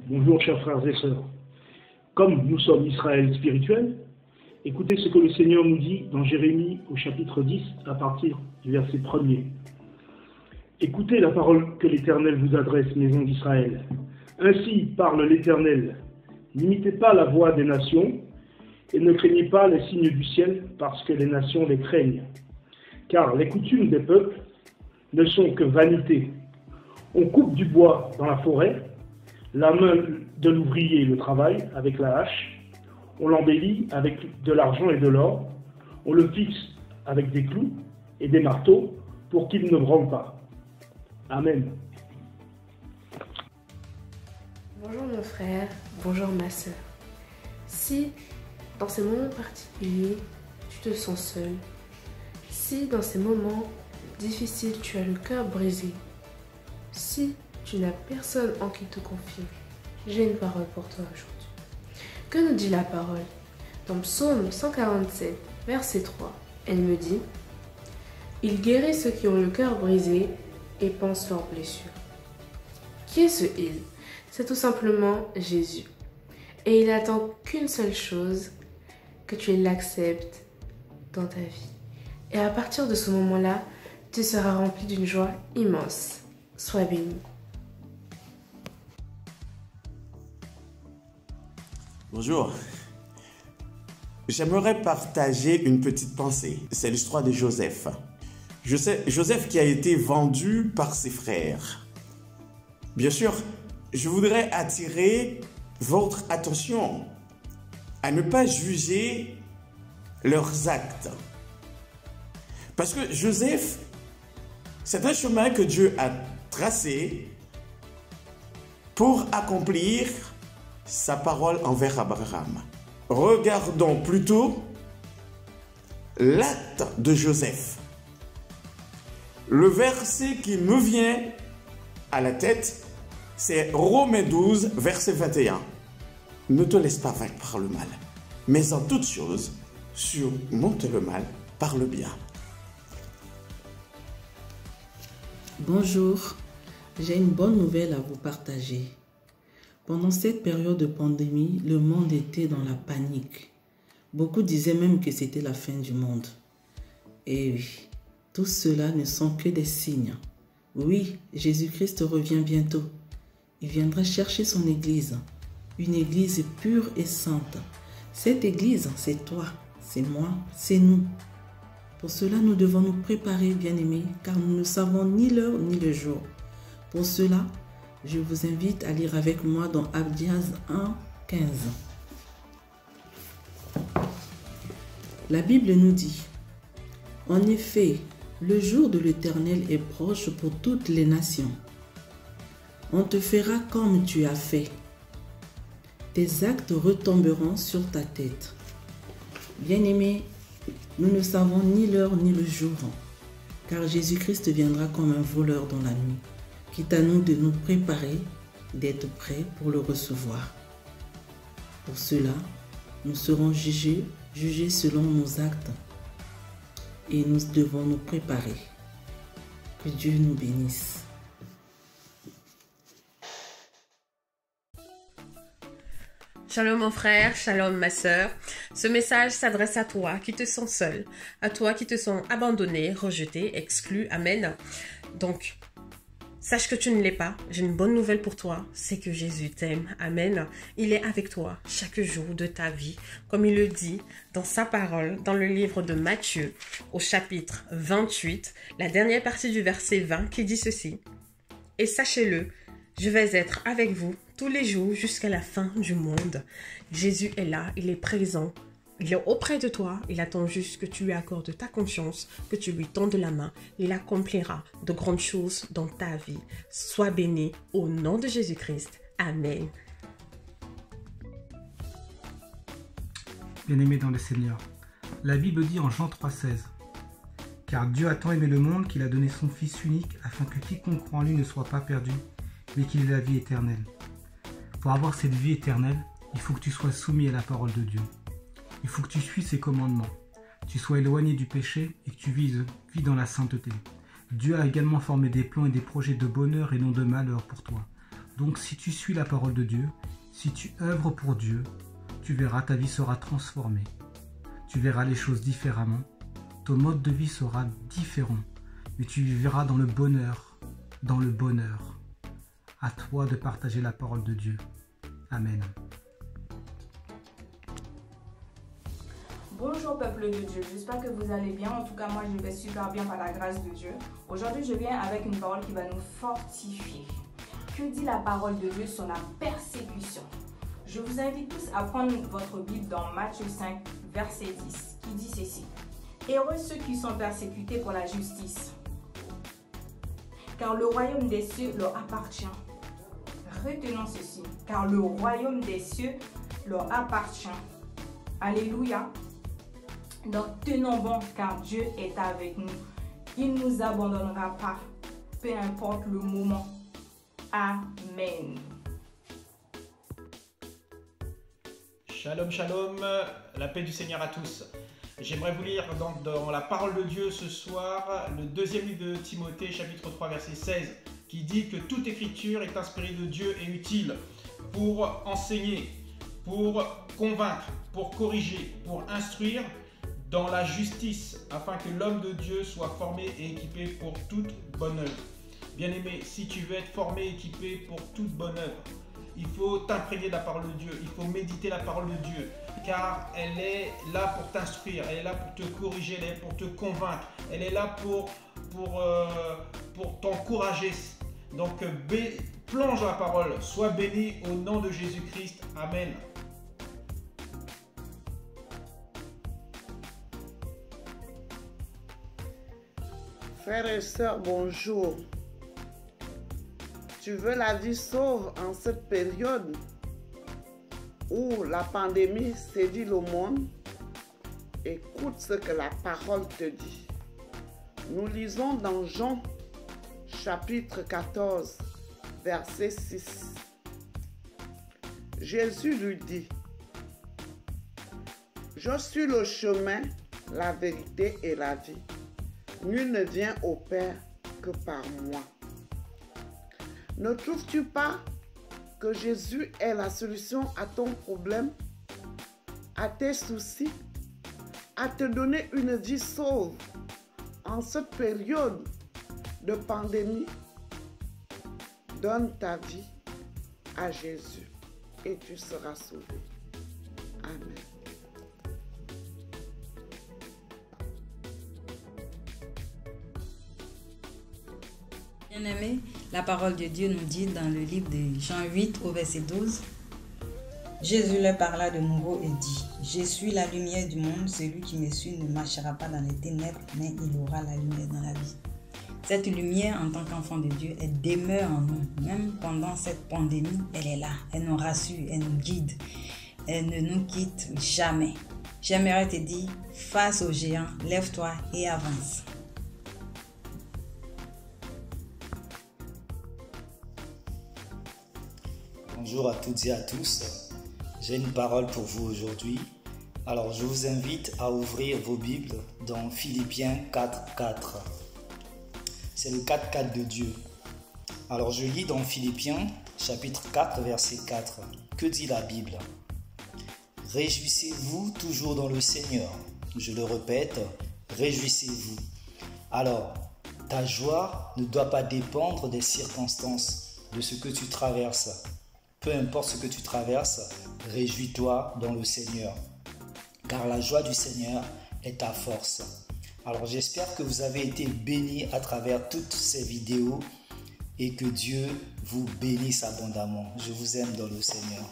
Bonjour chers frères et sœurs. Comme nous sommes Israël spirituel, écoutez ce que le Seigneur nous dit dans Jérémie au chapitre 10 à partir du verset 1er. Écoutez la parole que l'Éternel vous adresse, maison d'Israël. Ainsi parle l'Éternel. N'imitez pas la voix des nations et ne craignez pas les signes du ciel parce que les nations les craignent. Car les coutumes des peuples ne sont que vanité. On coupe du bois dans la forêt, la main de l'ouvrier le travaille avec la hache, on l'embellit avec de l'argent et de l'or, on le fixe avec des clous et des marteaux pour qu'il ne branle pas. Amen. Bonjour mon frère, bonjour ma soeur. Si dans ces moments particuliers tu te sens seul, si dans ces moments difficiles tu as le cœur brisé, si tu n'as personne en qui te confier, j'ai une parole pour toi aujourd'hui. Que nous dit la parole? Dans Psaume 147, verset 3, elle me dit « Il guérit ceux qui ont le cœur brisé et pense leurs blessures. » Qui est ce « il » ? C'est tout simplement Jésus. Et il n'attend qu'une seule chose, que tu l'acceptes dans ta vie. Et à partir de ce moment-là, tu seras rempli d'une joie immense. Sois béni. Bonjour. J'aimerais partager une petite pensée. C'est l'histoire de Joseph. Joseph qui a été vendu par ses frères. Bien sûr, je voudrais attirer votre attention à ne pas juger leurs actes. Parce que Joseph, c'est un chemin que Dieu a tracé pour accomplir sa parole envers Abraham. Regardons plutôt l'acte de Joseph. Le verset qui me vient à la tête, c'est Romains 12, verset 21. Ne te laisse pas vaincre par le mal, mais en toute chose, surmonte le mal par le bien. Bonjour, j'ai une bonne nouvelle à vous partager. Pendant cette période de pandémie, le monde était dans la panique. Beaucoup disaient même que c'était la fin du monde. Et oui, tout cela ne sont que des signes. Oui, Jésus-Christ revient bientôt. Il viendra chercher son église, une église pure et sainte. Cette église, c'est toi, c'est moi, c'est nous. Pour cela, nous devons nous préparer, bien-aimés, car nous ne savons ni l'heure ni le jour. Pour cela, je vous invite à lire avec moi dans Abdias 1, 15. La Bible nous dit « En effet, le jour de l'Éternel est proche pour toutes les nations. On te fera comme tu as fait. Tes actes retomberont sur ta tête. » Bien-aimés, nous ne savons ni l'heure ni le jour, car Jésus-Christ viendra comme un voleur dans la nuit. Quitte à nous de nous préparer, d'être prêts pour le recevoir. Pour cela, nous serons jugés selon nos actes et nous devons nous préparer. Que Dieu nous bénisse. Shalom mon frère, shalom ma sœur. Ce message s'adresse à toi qui te sens seul, à toi qui te sens abandonné, rejeté, exclu. Amen. Donc, sache que tu ne l'es pas. J'ai une bonne nouvelle pour toi, c'est que Jésus t'aime. Amen. Il est avec toi chaque jour de ta vie, comme il le dit dans sa parole, dans le livre de Matthieu, au chapitre 28, la dernière partie du verset 20, qui dit ceci. « Et sachez-le, je vais être avec vous tous les jours jusqu'à la fin du monde. » Jésus est là, il est présent. Il est auprès de toi, il attend juste que tu lui accordes ta confiance, que tu lui tendes la main. Il accomplira de grandes choses dans ta vie. Sois béni au nom de Jésus-Christ. Amen. Bien-aimés dans le Seigneur, la Bible dit en Jean 3,16 « Car Dieu a tant aimé le monde qu'il a donné son Fils unique afin que quiconque croit en lui ne soit pas perdu, mais qu'il ait la vie éternelle. » Pour avoir cette vie éternelle, il faut que tu sois soumis à la parole de Dieu. Il faut que tu suis ses commandements, tu sois éloigné du péché et que tu vis dans la sainteté. Dieu a également formé des plans et des projets de bonheur et non de malheur pour toi. Donc si tu suis la parole de Dieu, si tu œuvres pour Dieu, tu verras, ta vie sera transformée. Tu verras les choses différemment. Ton mode de vie sera différent. Mais tu vivras dans le bonheur. Dans le bonheur. À toi de partager la parole de Dieu. Amen. Bonjour peuple de Dieu, j'espère que vous allez bien. En tout cas, moi je vais super bien par la grâce de Dieu. Aujourd'hui, je viens avec une parole qui va nous fortifier. Que dit la parole de Dieu sur la persécution? Je vous invite tous à prendre votre Bible dans Matthieu 5, verset 10, qui dit ceci. Heureux ceux qui sont persécutés pour la justice, car le royaume des cieux leur appartient. Retenons ceci, car le royaume des cieux leur appartient. Alléluia. Donc tenons bon, car Dieu est avec nous. Il ne nous abandonnera pas, peu importe le moment. Amen. Shalom, shalom, la paix du Seigneur à tous. J'aimerais vous lire dans la parole de Dieu ce soir, le deuxième livre de Timothée, chapitre 3, verset 16, qui dit que toute écriture est inspirée de Dieu et utile pour enseigner, pour convaincre, pour corriger, pour instruire dans la justice, afin que l'homme de Dieu soit formé et équipé pour toute bonne œuvre. Bien-aimé, si tu veux être formé et équipé pour toute bonne œuvre, il faut t'imprégner de la parole de Dieu, il faut méditer la parole de Dieu, car elle est là pour t'instruire, elle est là pour te corriger, elle est là pour te convaincre, elle est là pour t'encourager. Donc, plonge dans la parole, sois béni au nom de Jésus-Christ. Amen. Frères et sœurs, bonjour. Tu veux la vie sauve en cette période où la pandémie sévit le monde? Écoute ce que la parole te dit. Nous lisons dans Jean chapitre 14, verset 6. Jésus lui dit, « Je suis le chemin, la vérité et la vie. Nul ne vient au Père que par moi. » Ne trouves-tu pas que Jésus est la solution à ton problème, à tes soucis, à te donner une vie sauve en cette période de pandémie? Donne ta vie à Jésus et tu seras sauvé. Amen. Bien-aimés, la parole de Dieu nous dit dans le livre de Jean 8 au verset 12, Jésus leur parla de nouveau et dit, « Je suis la lumière du monde, celui qui me suit ne marchera pas dans les ténèbres, mais il aura la lumière dans la vie. » Cette lumière, en tant qu'enfant de Dieu, elle demeure en nous. Même pendant cette pandémie, elle est là. Elle nous rassure, elle nous guide. Elle ne nous quitte jamais. J'aimerais te dire, face aux géants, lève-toi et avance. Bonjour à toutes et à tous, j'ai une parole pour vous aujourd'hui. Alors je vous invite à ouvrir vos Bibles dans Philippiens 4.4. C'est le 4.4 de Dieu. Alors je lis dans Philippiens chapitre 4 verset 4. Que dit la Bible? Réjouissez-vous toujours dans le Seigneur. Je le répète, réjouissez-vous. Alors, ta joie ne doit pas dépendre des circonstances, de ce que tu traverses. Peu importe ce que tu traverses, réjouis-toi dans le Seigneur, car la joie du Seigneur est ta force. Alors j'espère que vous avez été bénis à travers toutes ces vidéos et que Dieu vous bénisse abondamment. Je vous aime dans le Seigneur.